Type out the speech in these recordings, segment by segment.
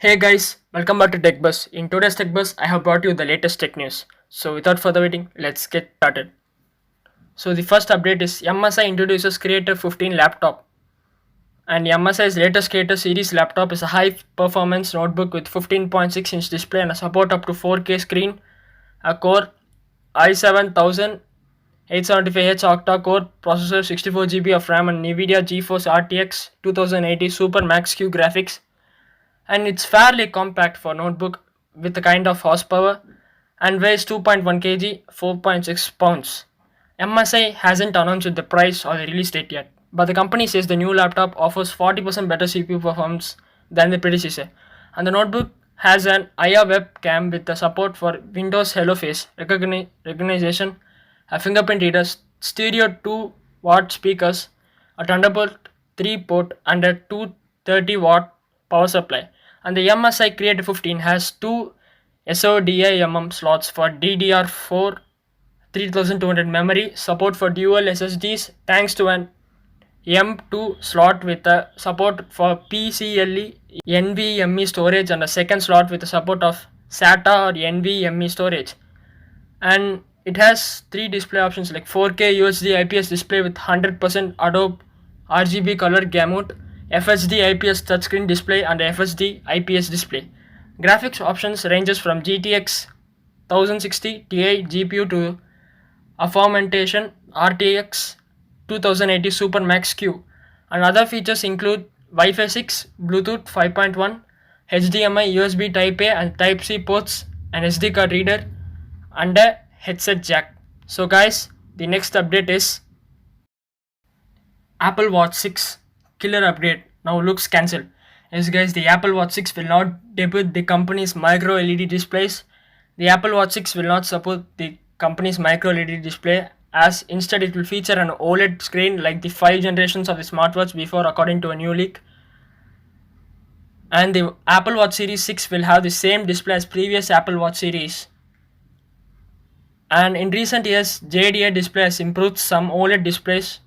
Hey guys, welcome back to TechBuzz. In today's TechBuzz, I have brought you the latest tech news. So without further waiting, let's get started. So the first update is MSI introduces Creator 15 laptop. And MSI's latest Creator series laptop is a high-performance notebook with 15.6-inch display and a support up to 4K screen, a Core i7 875H octa-core processor, 64GB of RAM, and NVIDIA GeForce RTX 2080 Super Max-Q graphics, and it's fairly compact for notebook with a kind of horsepower and weighs 2.1 kg, 4.6 pounds. MSI hasn't announced the price or the release date yet, but the company says the new laptop offers 40% better CPU performance than the predecessor, and the notebook has an IR webcam with the support for Windows Hello Face recognition, a fingerprint reader, stereo 2-watt speakers, a Thunderbolt 3 port, and a 230-watt power supply. And the MSI Creator 15 has two SODIMM slots for DDR4 3200 memory, support for dual SSDs thanks to an M2 slot with a support for PCIe NVMe storage, and a second slot with the support of SATA or NVMe storage. And it has three display options like 4K UHD IPS display with 100% Adobe RGB color gamut, FHD IPS touchscreen display, and FHD IPS display. Graphics options ranges from GTX 1060 Ti GPU to aforementioned RTX 2080 Super Max Q. And other features include Wi-Fi 6, Bluetooth 5.1, HDMI, USB Type A and Type C ports, an SD card reader, and a headset jack. So guys, the next update is Apple Watch 6 killer update now looks cancelled. Yes guys, the Apple Watch 6 will not debut the company's micro LED displays. The Apple Watch 6 will not support the company's micro LED display, as instead it will feature an OLED screen like the 5 generations of the smartwatch before, according to a new leak. And the Apple Watch Series 6 will have the same display as previous Apple Watch series. And in recent years, JDA display has improved some OLED displays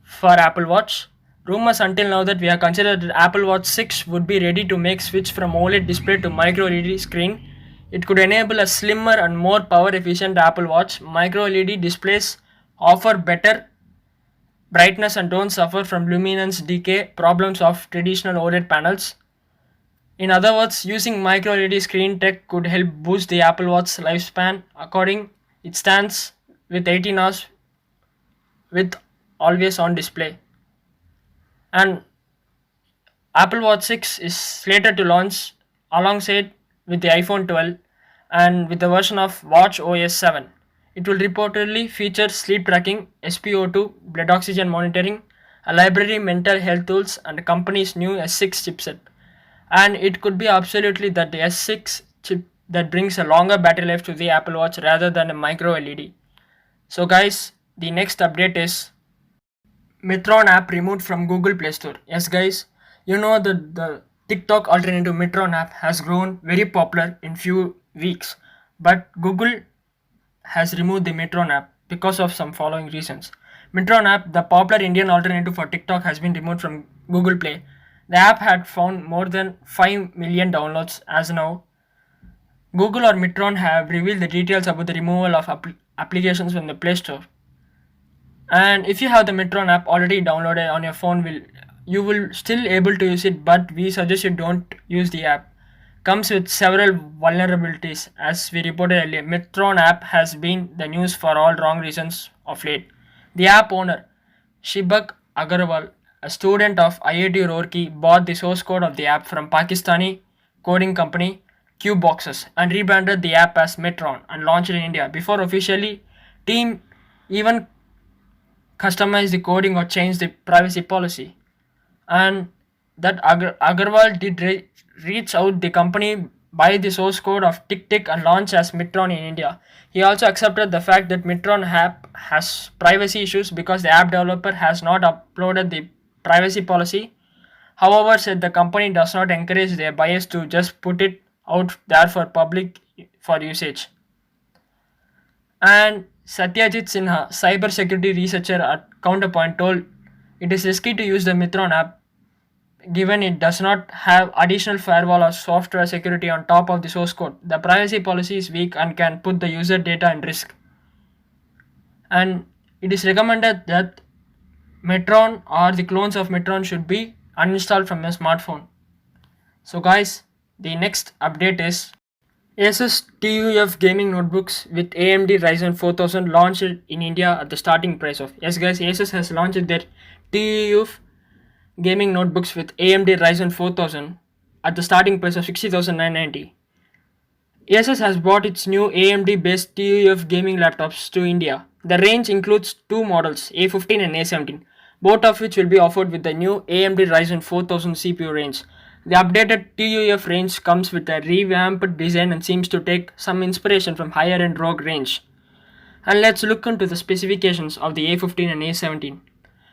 for Apple Watch. Rumors until now that we have considered that Apple Watch 6 would be ready to make switch from OLED display to micro LED screen. It could enable a slimmer and more power efficient Apple Watch. Micro LED displays offer better brightness and don't suffer from luminance decay problems of traditional OLED panels. In other words, using micro LED screen tech could help boost the Apple Watch lifespan. According, it stands with 18 hours with always on display. And Apple Watch 6 is slated to launch alongside with the iPhone 12 and with the version of Watch OS 7. It will reportedly feature sleep tracking, SpO2, blood oxygen monitoring, a library mental health tools, and the company's new S6 chipset. And it could be absolutely that the S6 chip that brings a longer battery life to the Apple Watch rather than a micro LED. So guys, the next update is Metron app removed from Google Play Store. Yes guys, you know that the TikTok alternative Mitron app has grown very popular in few weeks, but Google has removed the Mitron app because of some following reasons. Mitron app, the popular Indian alternative for TikTok, has been removed from Google Play. The app had found more than 5 million downloads as now. Google or Mitron have revealed the details about the removal of applications from the Play Store. And if you have the Metron app already downloaded on your phone, you will still able to use it, but we suggest you don't use the app. Comes with several vulnerabilities. As we reported earlier, Metron app has been the news for all wrong reasons of late. The app owner, Shibak Agarwal, a student of IIT Roorkee, bought the source code of the app from Pakistani coding company Qboxes and rebranded the app as Metron and launched in India. Before officially, team even customize the coding or change the privacy policy. And that Agarwal did reach out the company, buy the source code of TikTok and launch as Mitron in India. He also accepted the fact that Mitron app has privacy issues because the app developer has not uploaded the privacy policy. However, said the company does not encourage their buyers to just put it out there for public for usage. And Satyajit Sinha, cybersecurity researcher at Counterpoint, told it is risky to use the Mitron app given it does not have additional firewall or software security on top of the source code. The privacy policy is weak and can put the user data in risk. And it is recommended that Metron or the clones of Metron should be uninstalled from your smartphone. So guys, the next update is ASUS TUF gaming notebooks with AMD Ryzen 4000 launched in India at the starting price of. Yes guys, ASUS has launched their TUF gaming notebooks with AMD Ryzen 4000 at the starting price of 60,990. ASUS has brought its new AMD based TUF gaming laptops to India. The range includes two models, A15 and A17, both of which will be offered with the new AMD Ryzen 4000 CPU range. The updated TUF range comes with a revamped design and seems to take some inspiration from higher end ROG range. And let's look into the specifications of the A15 and A17.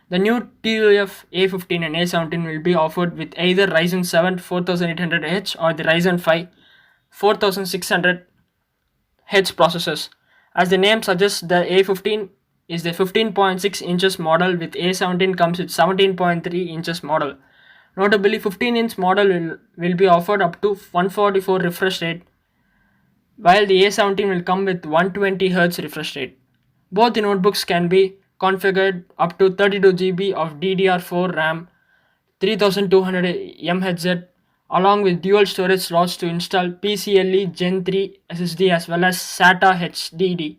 The new TUF A15 and A17 will be offered with either Ryzen 7 4800H or the Ryzen 5 4600H processors. As the name suggests, the A15 is the 15.6 inches model, with A17 comes with 17.3 inches model. Notably, 15-inch model will be offered up to 144 refresh rate, while the A17 will come with 120Hz refresh rate. Both the notebooks can be configured up to 32 GB of DDR4 RAM, 3200 mHz, along with dual storage slots to install PCIe Gen 3 SSD as well as SATA HDD.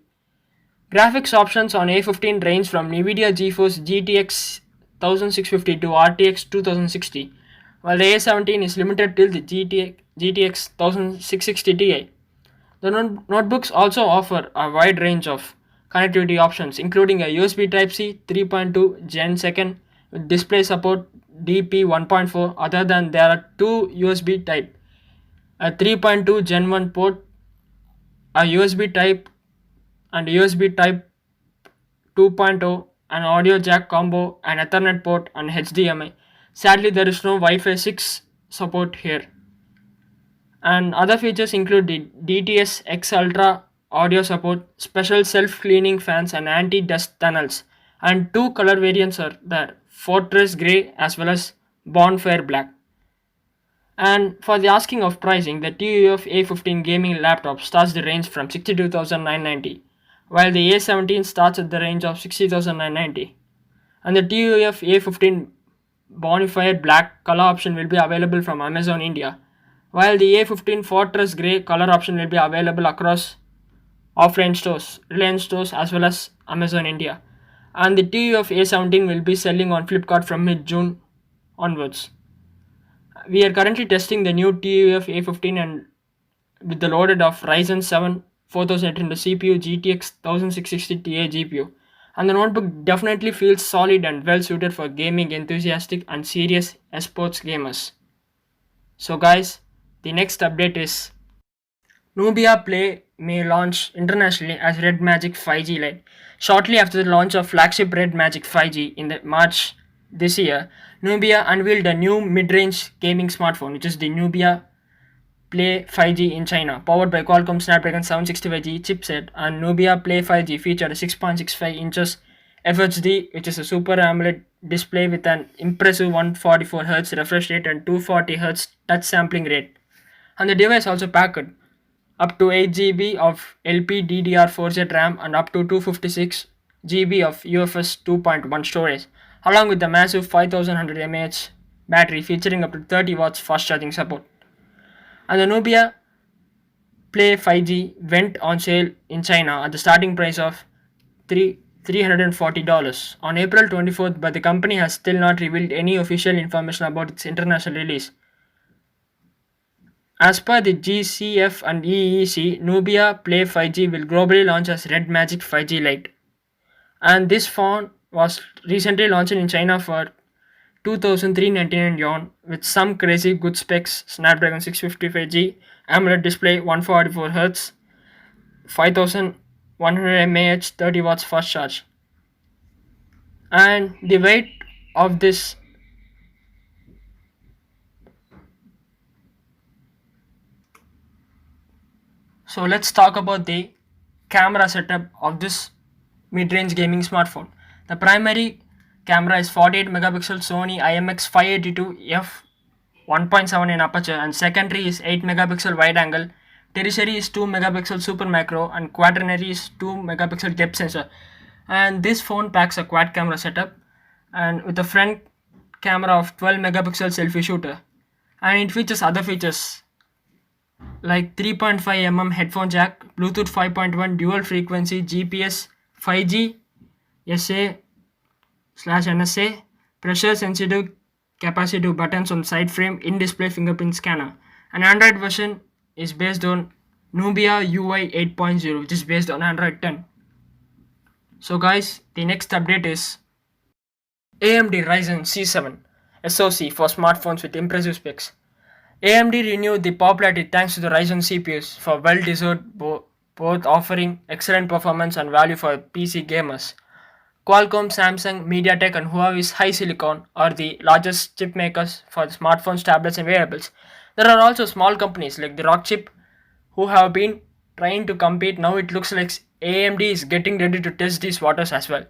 Graphics options on A15 range from Nvidia GeForce GTX 1650 to RTX 2060, while the A17 is limited till the GTX 1660 Ti. The notebooks also offer a wide range of connectivity options, including a USB Type-C 3.2 Gen 2 with display support DP 1.4. Other than there are two USB Type, a 3.2 Gen 1 port, a USB Type and USB Type 2.0, an audio jack combo, an Ethernet port and HDMI. Sadly, there is no Wi-Fi 6 support here. And other features include the DTS X Ultra audio support, special self-cleaning fans and anti-dust tunnels, and two color variants are there, Fortress Grey as well as Bonfire Black. And for the asking of pricing, the TUF A15 gaming laptop starts the range from 62,990, while the A17 starts at the range of 60,990. And the TUF A15 Bonfire Black color option will be available from Amazon India, while the A15 Fortress Grey color option will be available across offline stores, Reliance stores as well as Amazon India. And the TUF A17 will be selling on Flipkart from mid-June onwards. We are currently testing the new TUF A15 and with the loaded of Ryzen 7 4800 CPU, GTX 1660 Ti GPU. And the notebook definitely feels solid and well suited for gaming enthusiastic and serious esports gamers. So guys, the next update is Nubia Play may launch internationally as Red Magic 5G Lite. Shortly after the launch of flagship Red Magic 5G in March this year, Nubia unveiled a new mid-range gaming smartphone, which is the Nubia Play 5G in China, powered by Qualcomm Snapdragon 765G chipset. And Nubia Play 5G featured a 6.65 inches FHD, which is a Super AMOLED display with an impressive 144Hz refresh rate and 240Hz touch sampling rate. And the device also packed up to 8 GB of LPDDR4Z RAM and up to 256 GB of UFS 2.1 storage, along with the massive 5100 mAh battery featuring up to 30 watts fast charging support. And the Nubia Play 5G went on sale in China at the starting price of $340 on April 24th, but the company has still not revealed any official information about its international release. As per the GCF and EEC, Nubia Play 5G will globally launch as Red Magic 5G Lite. And this phone was recently launched in China for 2,399 yuan with some crazy good specs: Snapdragon 655G, AMOLED display, 144Hz, 5100 mAh, 30 watts fast charge. And the weight of this So let's talk about the camera setup of this mid-range gaming smartphone. The primary camera is 48 megapixel Sony IMX582 f 1.7 in aperture, and secondary is 8 megapixel wide angle, tertiary is 2 megapixel super macro, and quaternary is 2 megapixel depth sensor. And this phone packs a quad camera setup and with a front camera of 12 megapixel selfie shooter, and it features other features like 3.5 mm headphone jack, Bluetooth 5.1 dual frequency GPS, 5G SA/NSA, pressure sensitive capacitive buttons on side frame, in-display fingerprint scanner. An Android version is based on Nubia UI 8.0, which is based on Android 10. So guys, the next update is AMD Ryzen C7 SOC for smartphones with impressive specs. AMD renewed the popularity thanks to the Ryzen CPUs for well-deserved, both offering excellent performance and value for PC gamers. Qualcomm, Samsung, MediaTek, and Huawei's HiSilicon are the largest chip makers for the smartphones, tablets, and wearables. There are also small companies like the Rockchip who have been trying to compete. Now it looks like AMD is getting ready to test these waters as well.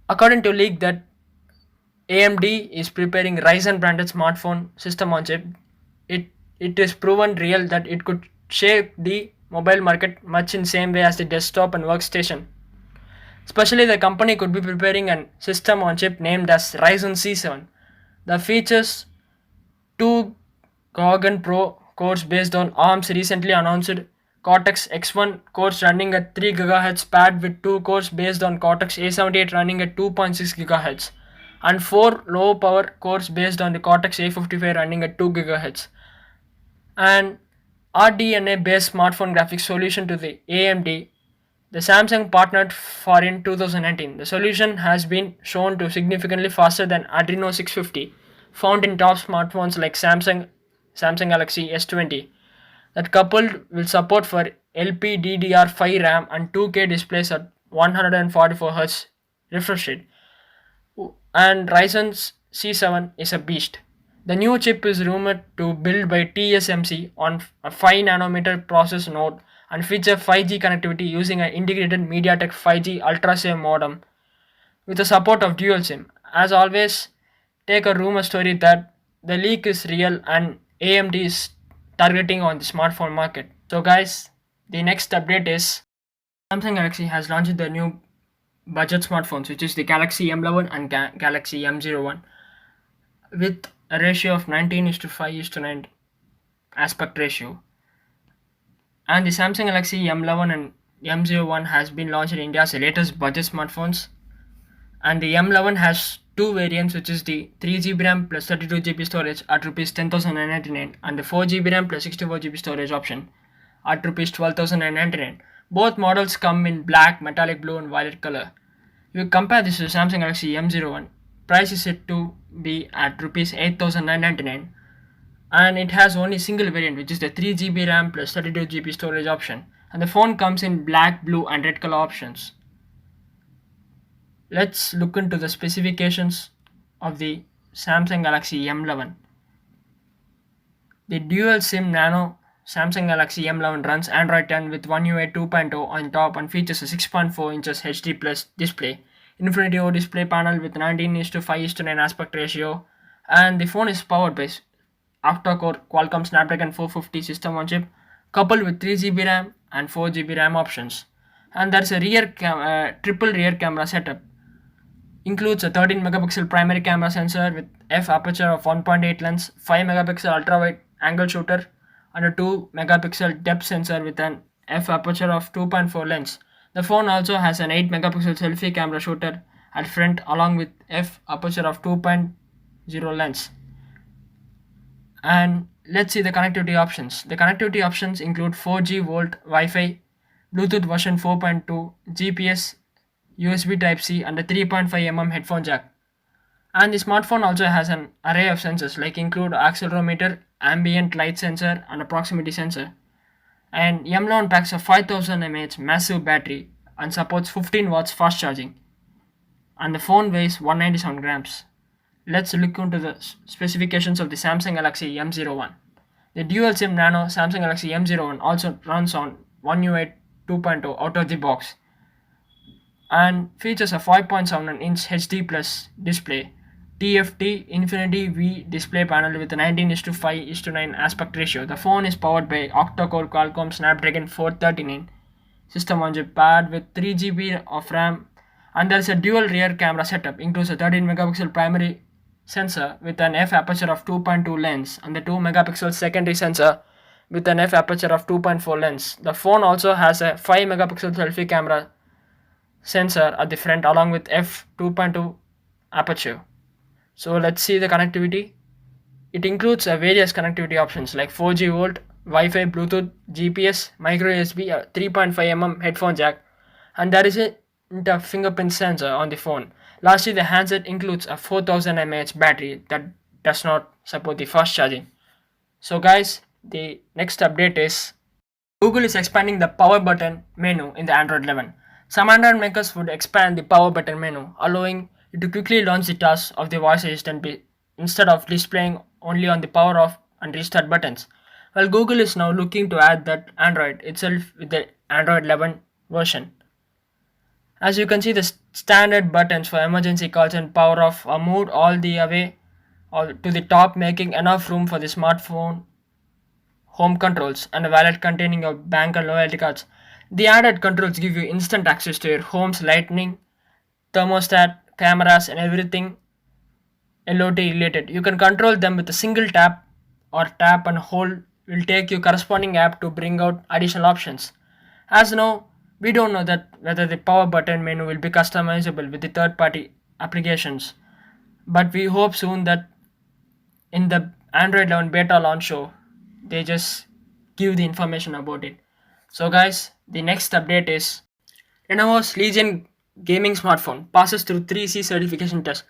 According to leak that AMD is preparing Ryzen branded smartphone system on chip, it is proven real that it could shape the mobile market much in same way as the desktop and workstation. Especially the company could be preparing a system on chip named as Ryzen C7. The features 2 Gorgon Pro cores based on ARM's recently announced Cortex X1 cores running at 3 GHz paired with 2 cores based on Cortex A78 running at 2.6 GHz and 4 low power cores based on the Cortex A55 running at 2 GHz. And RDNA based smartphone graphics solution to the AMD the Samsung partnered for in 2019. The solution has been shown to significantly faster than Adreno 650 found in top smartphones like Samsung Galaxy S20. That coupled will support for LPDDR5 RAM and 2K displays at 144Hz refresh rate. And Ryzen C7 is a beast. The new chip is rumored to build by TSMC on a 5nm process node and feature 5G connectivity using an integrated MediaTek 5G ultra-safe modem with the support of dual SIM. As always, take a rumor story that the leak is real and AMD is targeting on the smartphone market. So guys, the next update is Samsung Galaxy has launched the new budget smartphones, which is the Galaxy M11 and Galaxy M01 with a ratio of 19:5:9 aspect ratio. And the Samsung Galaxy M11 and M01 has been launched in India's latest budget smartphones. And the M11 has two variants, which is the 3GB RAM plus 32GB storage at Rs 10,999 and the 4GB RAM plus 64GB storage option at Rs 12,999. Both models come in black, metallic blue and violet color. If you compare this to Samsung Galaxy M01, price is set to be at Rs 8,999 and it has only single variant, which is the 3GB RAM plus 32GB storage option, and the phone comes in black, blue and red color options. Let's look into the specifications of the Samsung Galaxy M11. The dual SIM Nano Samsung Galaxy M11 runs Android 10 with One UI 2.0 on top and features a 6.4 inches HD plus display, Infinity O display panel with 19:5:9 aspect ratio, and the phone is powered by octa-core Qualcomm Snapdragon 450 system on chip coupled with 3GB RAM and 4GB RAM options. And there's a triple rear camera setup. Includes a 13 megapixel primary camera sensor with f aperture of 1.8 lens, 5 megapixel ultra wide angle shooter and a 2 megapixel depth sensor with an f aperture of 2.4 lens. The phone also has an 8 megapixel selfie camera shooter at front along with f aperture of 2.0 lens. And let's see the connectivity options. The connectivity options include 4G Volt Wi-Fi, Bluetooth version 4.2, GPS, USB Type-C and a 3.5mm headphone jack. And the smartphone also has an array of sensors like include accelerometer, ambient light sensor and a proximity sensor. And M11 packs a 5000 mAh massive battery and supports 15 watts fast charging. And the phone weighs 197 grams. Let's look into the specifications of the Samsung Galaxy M01. The dual SIM Nano Samsung Galaxy M01 also runs on One UI 2.0 out of the box. and features a 5.7-inch HD plus display, TFT Infinity V display panel with a 19:5:9 aspect ratio. The phone is powered by octa-core Qualcomm Snapdragon 439 system on chip paired with 3 GB of RAM, and there is a dual rear camera setup, includes a 13 megapixel primary sensor with an f aperture of 2.2 lens and the 2 megapixel secondary sensor with an f aperture of 2.4 lens. The phone also has a 5 megapixel selfie camera sensor at the front along with f2.2 aperture. So let's see the connectivity. It includes various connectivity options like 4G Volt, Wi-Fi, Bluetooth, GPS, micro USB, 3.5 mm headphone jack, and there is a fingerprint sensor on the phone. Lastly, the handset includes a 4000 mAh battery that does not support the fast charging. So guys, the next update is Google is expanding the power button menu in the Android 11. Some Android makers would expand the power button menu, allowing it to quickly launch the tasks of the voice assistant instead of displaying only on the power off and restart buttons. Well, Google is now looking to add that Android itself with the Android 11 version. As you can see, the standard buttons for emergency calls and power off are moved all the way to the top, making enough room for the smartphone home controls and a wallet containing your bank and loyalty cards. The added controls give you instant access to your home's lighting, thermostat, cameras, and everything LOT related. You can control them with a single tap, or tap and hold will take your corresponding app to bring out additional options. As now, we don't know that whether the power button menu will be customizable with the third-party applications, but we hope soon that in the Android 11 beta launch show, they just give the information about it. So guys, the next update is Lenovo's Legion gaming smartphone passes through 3C certification test.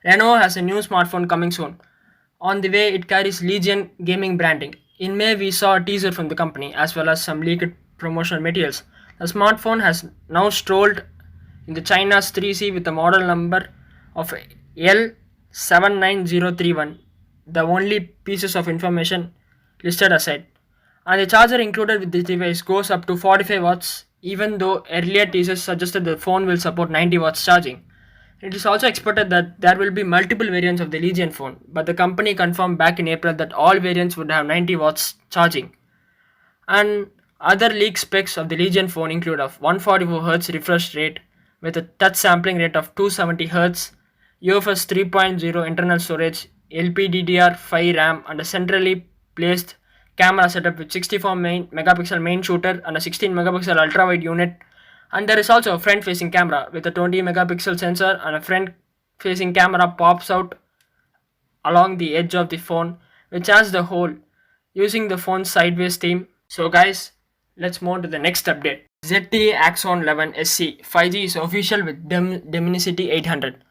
Lenovo has a new smartphone coming soon. On the way, it carries Legion gaming branding. In May, we saw a teaser from the company as well as some leaked promotional materials. The smartphone has now strolled into China's 3C with a model number of L79031, the only pieces of information listed aside. And the charger included with this device goes up to 45 watts, even though earlier teasers suggested the phone will support 90 watts charging. It is also expected that there will be multiple variants of the Legion phone, but the company confirmed back in April that all variants would have 90 watts charging. And other leaked specs of the Legion phone include a 144Hz refresh rate with a touch sampling rate of 270Hz, UFS 3.0 internal storage, LPDDR5 RAM, and a centrally placed camera setup with 64 megapixel main shooter and a 16 megapixel ultra wide unit. And there is also a front facing camera with a 20 megapixel sensor, and a front facing camera pops out along the edge of the phone, which adds the whole using the phone's sideways theme. So guys, let's move on to the next update. Zte Axon 11 SC 5G is official with Dimensity 800.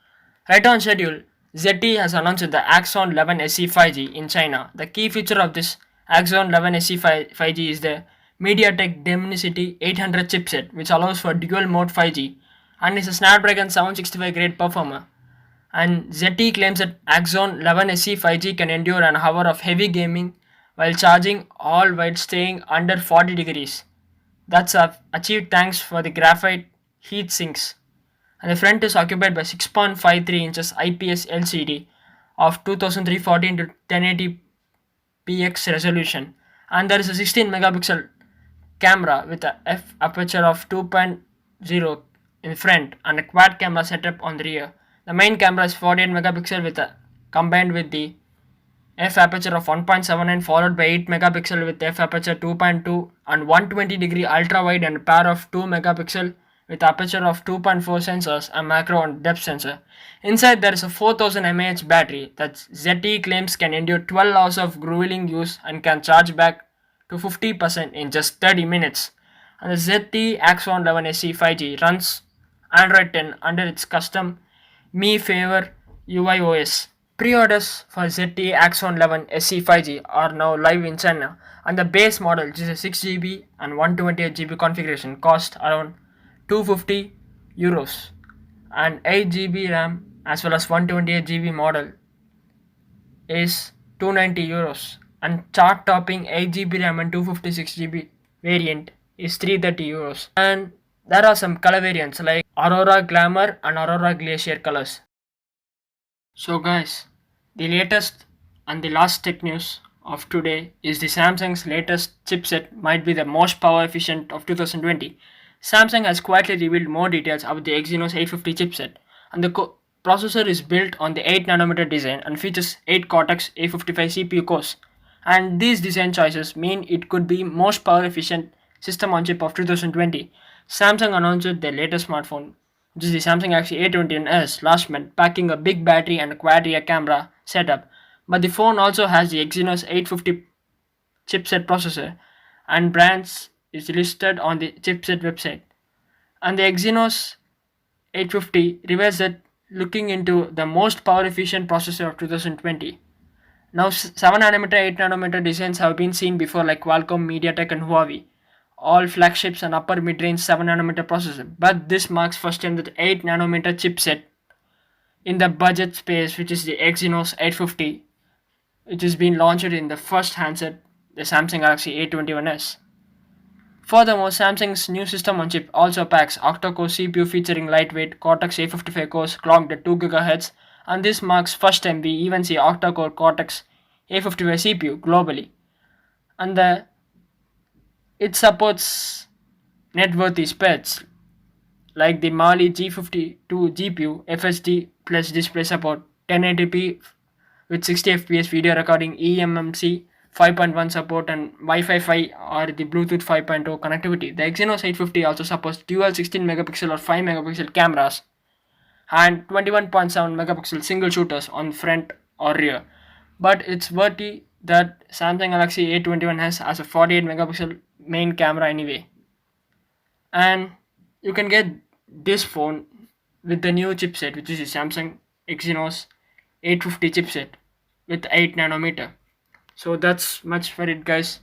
Right on schedule, Zte has announced the Axon 11 SC 5G in China. The key feature of this Axon 11 SC 5G is the MediaTek Dimensity 800 chipset, which allows for dual mode 5G and is a Snapdragon 765 grade performer. And Zte claims that Axon 11 SC 5G can endure an hour of heavy gaming while charging, all while staying under 40 degrees. That's achieved thanks for the graphite heat sinks. And the front is occupied by 6.53 inches IPS LCD of 2340 x 1080px resolution, and there is a 16 megapixel camera with a f aperture of 2.0 in front and a quad camera setup on the rear. The main camera is 48 megapixel with combined with the f aperture of 1.79 followed by 8 megapixel with f aperture 2.2 and 120 degree ultra wide, and a pair of 2 megapixel with aperture of 2.4 sensors, a macro and depth sensor. Inside there is a 4000 mAh battery that Zte claims can endure 12 hours of grueling use and can charge back to 50% in just 30 minutes. And the Zte Axon 11 SC 5G runs Android 10 under its custom Mi Favor UI OS. Pre-orders for Zte Axon 11 SC 5G are now live in China, and the base model, which is a 6GB and 128GB configuration, cost around €250, and 8GB RAM as well as 128GB model is €290, and chart-topping 8GB RAM and 256GB variant is €330. And There are some color variants like Aurora Glamour and Aurora Glacier colors. So guys, the latest and the last tech news of today is the Samsung's latest chipset might be the most power efficient of 2020. Samsung has quietly revealed more details about the Exynos 850 chipset, and the processor is built on the 8nm design and features 8 Cortex A55 CPU cores. And these design choices mean it could be most power efficient system on chip of 2020. Samsung announced their latest smartphone, which is the Samsung Galaxy A21s last month, packing a big battery and a quad-rear camera setup. But the phone also has the Exynos 850 chipset processor, and brands is listed on the chipset website. And the Exynos 850 reveals that looking into the most power efficient processor of 2020. Now 7nm, 8nm designs have been seen before like Qualcomm, MediaTek and Huawei, all flagships and upper mid-range 7nm processor. But this marks first time that 8nm chipset in the budget space, which is the Exynos 850, which has been launched in the first handset, the Samsung Galaxy A21s. Furthermore, Samsung's new system on chip also packs octa-core CPU featuring lightweight Cortex A55 cores clocked at 2 GHz, and this marks first time we even see octa-core Cortex A55 CPU globally. And it supports networthy specs like the Mali G52 GPU, FSD plus display support, 1080p with 60 fps video recording, eMMC 5.1 support, and Wi-Fi 5 or the Bluetooth 5.0 connectivity. The Exynos 850 also supports dual 16 megapixel or 5 megapixel cameras and 21.7 megapixel single shooters on front or rear. But it's worthy that Samsung Galaxy A21 has a 48 megapixel main camera anyway. And you can get this phone with the new chipset, which is the Samsung Exynos 850 chipset with 8nm. So that's much for it, guys.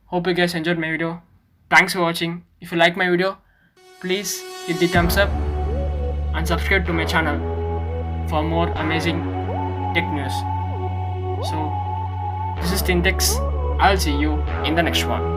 Hope you guys enjoyed my video. Thanks for watching. If you like my video, please hit the thumbs up and subscribe to my channel for more amazing tech news. So this is Tintex. I'll see you in the next one.